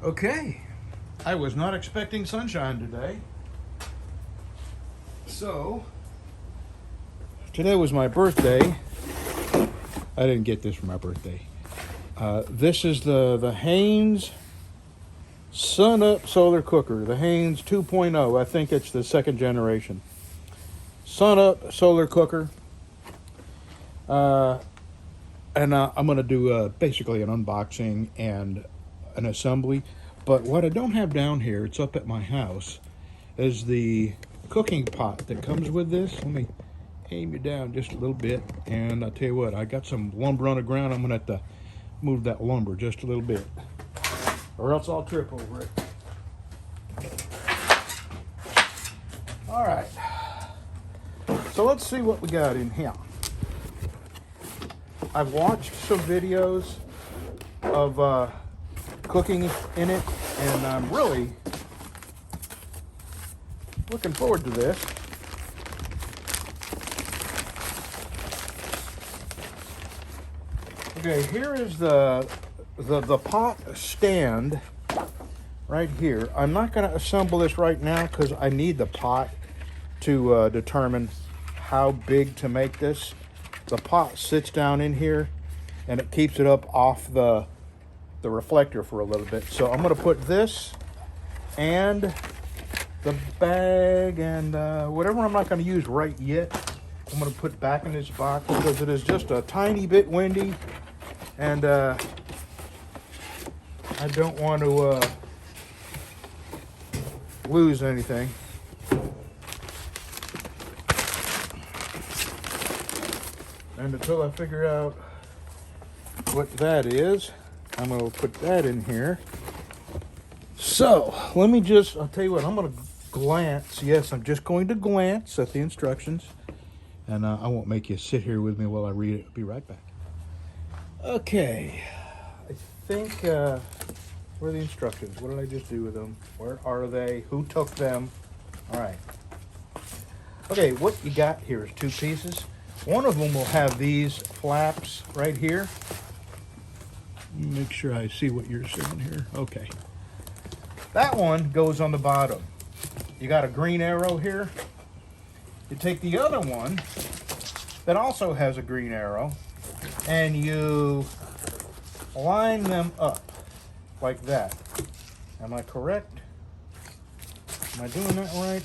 Okay, I was not expecting sunshine today. So, today was my birthday. I didn't get this for my birthday. This is the Haines Sun Up Solar Cooker, the Haines 2.0. I think it's the second generation. Sun Up Solar Cooker. I'm going to do basically an unboxing and an assembly. But what I don't have down here, it's up at my house, is the cooking pot that comes with this. Let me aim you down just a little bit. And I'll tell you what, I got some lumber on the ground. I'm going to have to move that lumber just a little bit, or else I'll trip over it. All right. So let's see what we got in here. I've watched some videos of cooking in it, and I'm really looking forward to this. Okay, here is the pot stand right here. I'm not going to assemble this right now because I need the pot to determine how big to make this. The pot sits down in here and it keeps it up off the reflector for a little bit. So I'm going to put this and the bag and whatever I'm not going to use right yet, I'm going to put back in this box because it is just a tiny bit windy, and I don't want to lose anything. And until I figure out what that is, I'm going to put that in here. So, let me just, I'll tell you what, I'm going to glance. Yes, I'm just going to glance at the instructions. And I won't make you sit here with me while I read it. I'll be right back. Okay. I think, where are the instructions? What did I just do with them? Where are they? Who took them? All right. Okay, what you got here is two pieces. One of them will have these flaps right here. Make sure I see what you're seeing here. Okay. That one goes on the bottom. You got a green arrow here. You take the other one that also has a green arrow and you line them up like that. Am I correct? Am I doing that right?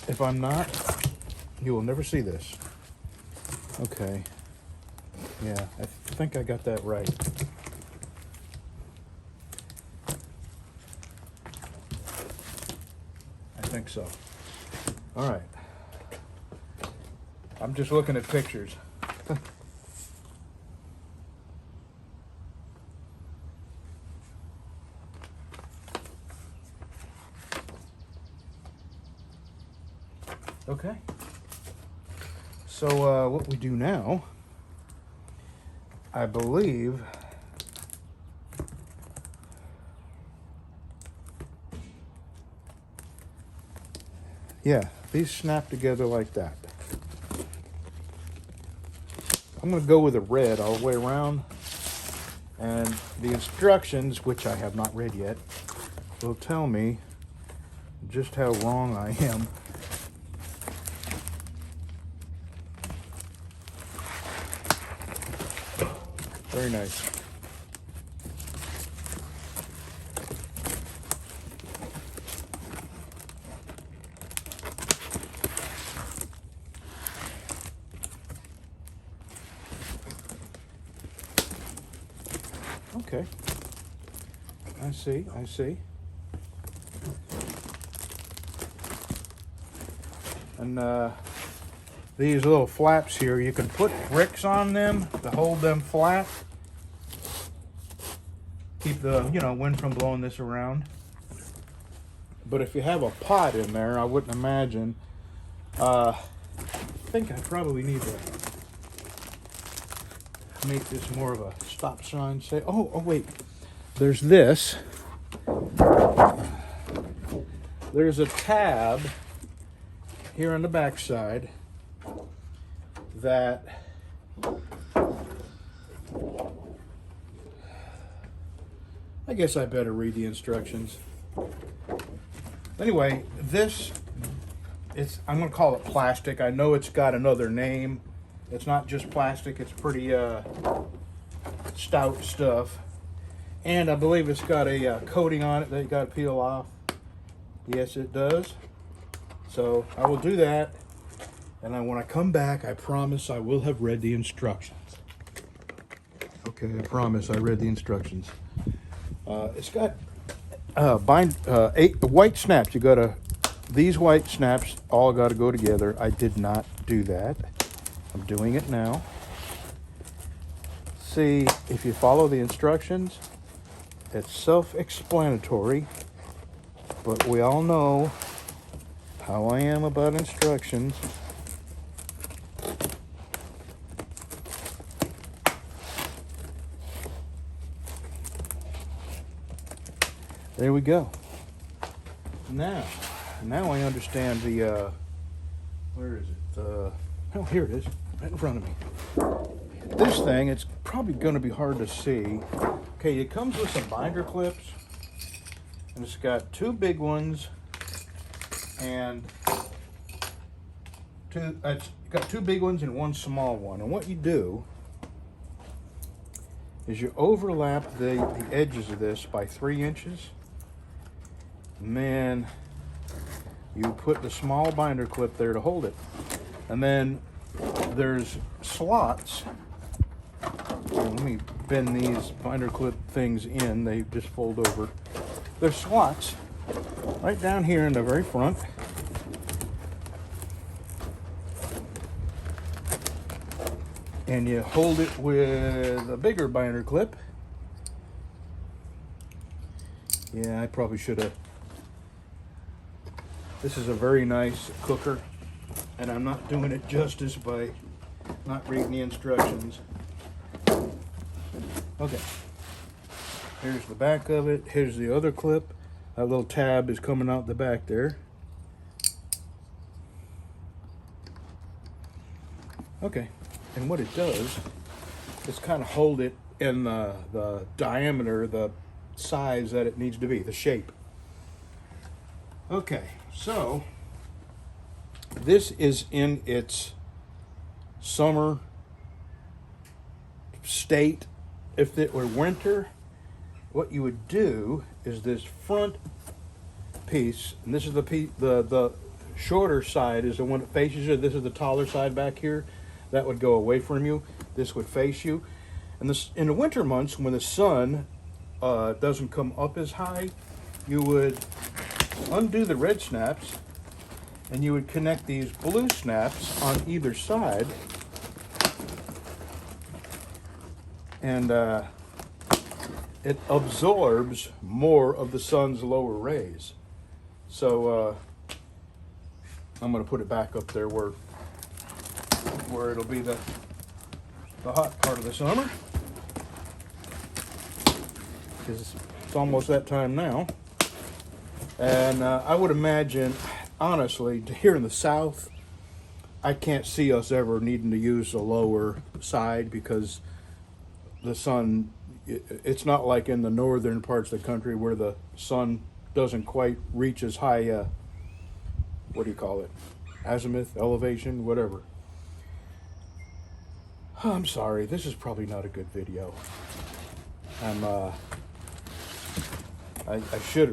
If I'm not, you will never see this. Okay. Yeah, I think I got that right. I think so. All right. I'm just looking at pictures. Okay. So what we do now, I believe, yeah, these snap together like that. I'm going to go with a red all the way around, and the instructions, which I have not read yet, will tell me just how wrong I am. Very nice. Okay. I see, I see. And these little flaps here, you can put bricks on them to hold them flat. Keep the, wind from blowing this around. But if you have a pot in there, I wouldn't imagine. I think I probably need to make this more of a stop sign. Say, oh wait, there's this. There's a tab here on the back side that I guess I better read the instructions. Anyway, I'm going to call it plastic. I know it's got another name. It's not just plastic. It's pretty stout stuff. And I believe it's got a coating on it that you got to peel off. Yes, it does. So I will do that. And when I come back, I promise I will have read the instructions. Okay, I promise I read the instructions. It's got 8 white snaps. These white snaps all got to go together. I did not do that. I'm doing it now. See, if you follow the instructions, it's self-explanatory, but we all know how I am about instructions. There we go. Now I understand the, where is it? Oh, here it is, right in front of me. This thing, it's probably going to be hard to see. Okay, it comes with some binder clips, and it's got 2 big ones, and it's got 2 big ones and 1 small one. And what you do is you overlap the edges of this by 3 inches. And then you put the small binder clip there to hold it. And then there's slots. Let me bend these binder clip things in. They just fold over. There's slots right down here in the very front. And you hold it with a bigger binder clip. Yeah, I probably should have. This is a very nice cooker, and I'm not doing it justice by not reading the instructions. Okay, here's the back of it. Here's the other clip. That little tab is coming out the back there. Okay, and what it does is kind of hold it in the diameter, the size that it needs to be, the shape. Okay, so this is in its summer state. If it were winter, what you would do is this front piece, and this is the shorter side is the one that faces you. This is the taller side back here. That would go away from you. This would face you. And this, in the winter months, when the sun doesn't come up as high, you would undo the red snaps, and you would connect these blue snaps on either side, and it absorbs more of the sun's lower rays. So I'm going to put it back up there where it'll be the hot part of the summer, because it's almost that time now. And I would imagine, honestly, here in the South, I can't see us ever needing to use the lower side, because the sun, it's not like in the northern parts of the country where the sun doesn't quite reach as high, what do you call it, azimuth, elevation, whatever. Oh, I'm sorry, this is probably not a good video. I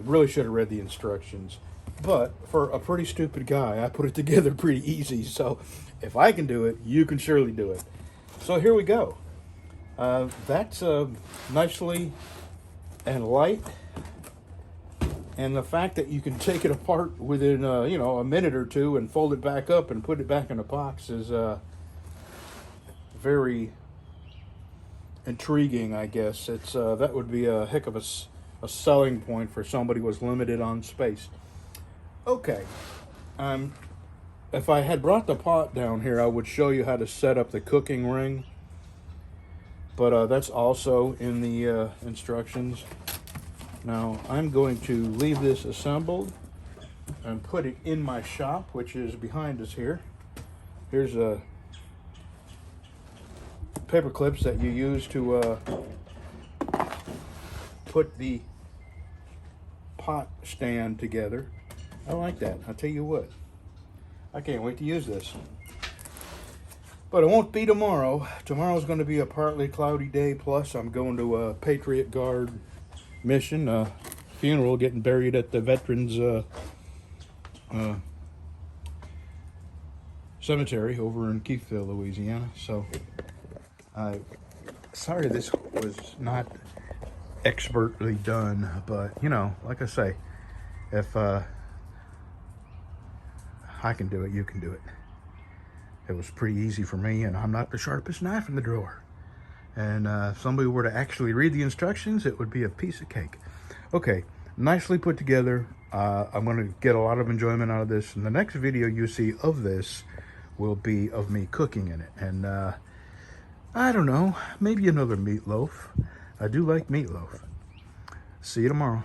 really should have read the instructions, but for a pretty stupid guy, I put it together pretty easy. So if I can do it, you can surely do it. So here we go. That's nicely and light, and the fact that you can take it apart within a minute or two and fold it back up and put it back in a box is very intriguing, I guess. It's that would be a heck of a selling point for somebody who was limited on space. Okay, if I had brought the pot down here, I would show you how to set up the cooking ring, but that's also in the instructions. Now I'm going to leave this assembled and put it in my shop, which is behind us here. Here's paper clips that you use to put the pot stand together. I like that. I'll tell you what. I can't wait to use this. But it won't be tomorrow. Tomorrow's going to be a partly cloudy day. Plus, I'm going to a Patriot Guard mission, funeral, getting buried at the Veterans Cemetery over in Keithville, Louisiana. So, sorry this was not expertly done, but you know, like I say, if I can do it, you can do it. It was pretty easy for me, and I'm not the sharpest knife in the drawer. And if somebody were to actually read the instructions, it would be a piece of cake. Okay, nicely put together. I'm going to get a lot of enjoyment out of this. And the next video you see of this will be of me cooking in it. And I don't know, maybe another meatloaf. I do like meatloaf. See you tomorrow.